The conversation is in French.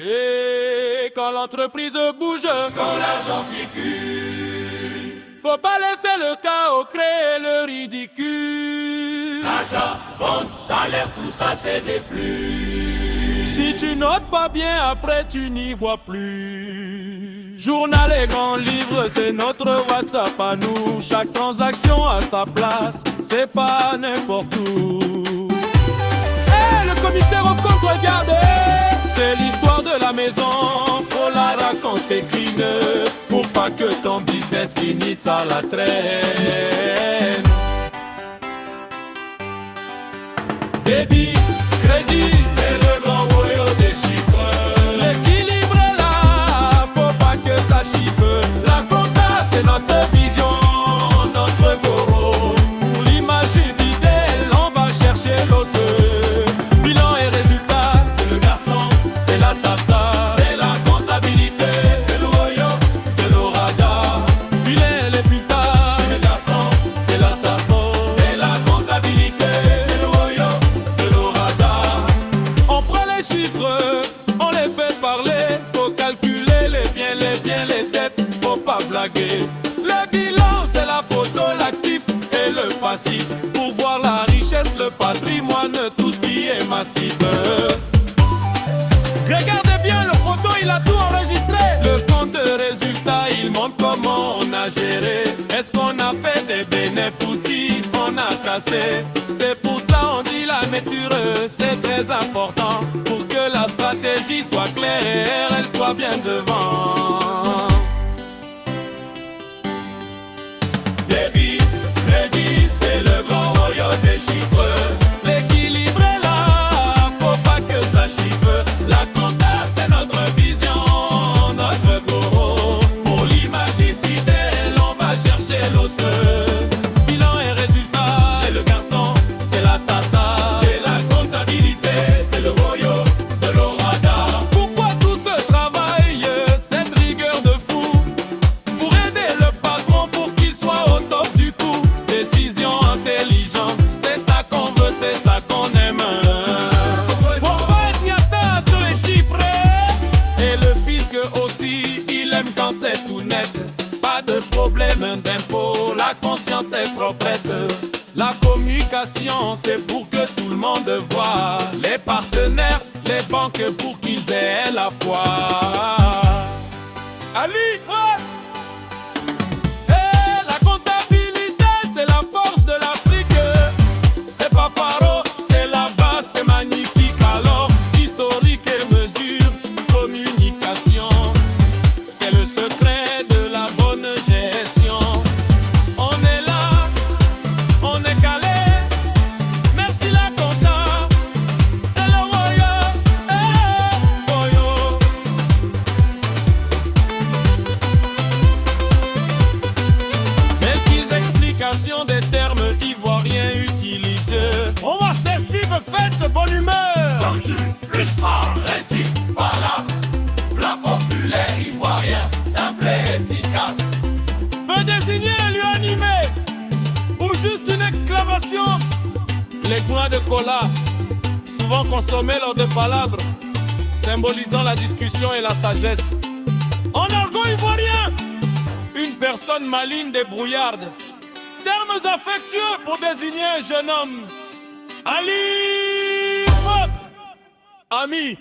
Et quand l'entreprise bouge, quand l'argent circule, faut pas laisser le chaos créer le ridicule. achat, vente, salaire, tout ça c'est des flux. Si tu notes pas bien, après tu n'y vois plus. Journal et grands livres, c'est notre WhatsApp à nous. Chaque transaction a sa place, c'est pas n'importe où. Hey, le commissaire au compte, regardez, c'est l'histoire de la maison. Faut la raconter clean pour pas que ton business finisse à la traîne. Débit, crédit, c'est le grand royaume des chiffres. L'équilibre est là, faut pas que ça chiffre. La compta, c'est notre vision, notre goro. Pour l'image fidèle, on va chercher l'os. Bilan et résultat, c'est le garçon, c'est la tata. C'est la comptabilité, c'est le royaume de l'orada. Bilan et résultat, c'est le garçon, c'est la tata. C'est la comptabilité, c'est le royaume de l'orada. On prend les chiffres, on les fait parler. Faut calculer les biens, les dettes, faut pas blaguer. Le bilan, c'est la photo, l'actif et le passif. Pour voir la richesse, le patrimoine, tout ce qui est massif. Regardez bien, le photo, il a tout enregistré. Le compte de résultat, il montre comment on a géré. Est-ce qu'on a fait des bénéfices ou si on a cassé? C'est pour ça on dit la nature, c'est très important. Pour que la stratégie soit claire, elle soit bien devant. Débit, crédit, c'est le grand royaume des chiffres. L'équilibre est là, faut pas que ça chiffre. La compta, c'est notre vision, notre goro. Pour l'image fidèle, on va chercher l'os. Bilan et résultat, c'est le garçon, c'est la tata. C'est la comptabilité, c'est le royaume de l'orada. Pourquoi tout ce travail, cette rigueur de fou? Pour aider le patron pour qu'il soit au top du coup. Décision intelligente, c'est ça qu'on veut, c'est ça qu'on aime. Faut pas être gnata sur les chiffres. Et le fisc aussi, il aime quand c'est tout net. Pas de problème d'impôt, la conscience est proprette. La communication, c'est pour que tout le monde voit. Les partenaires, les banques, pour qu'ils aient la foi. Ali, ouais. Eh, la comptabilité, c'est la force de l'Afrique. C'est pas pharo, c'est la base, c'est magnifique. Alors, historique et mesure, communication, c'est le secret de la bonne gestion. On est là, on est calé. Merci la compta, c'est le royaume. Eh, royaume. Quelques explications des termes ivoiriens utilisés. On va faire Steve, fête, bonne humeur. Vendu, richement, récit, voilà. Plat populaire ivoirien, simple et efficace. Peut désigner un lieu animé ou juste une exclamation. Les coins de cola, souvent consommés lors de palabres, symbolisant la discussion et la sagesse. En argot ivoirien, une personne maligne débrouillarde. Termes affectueux pour désigner un jeune homme. Ali, hop, ami.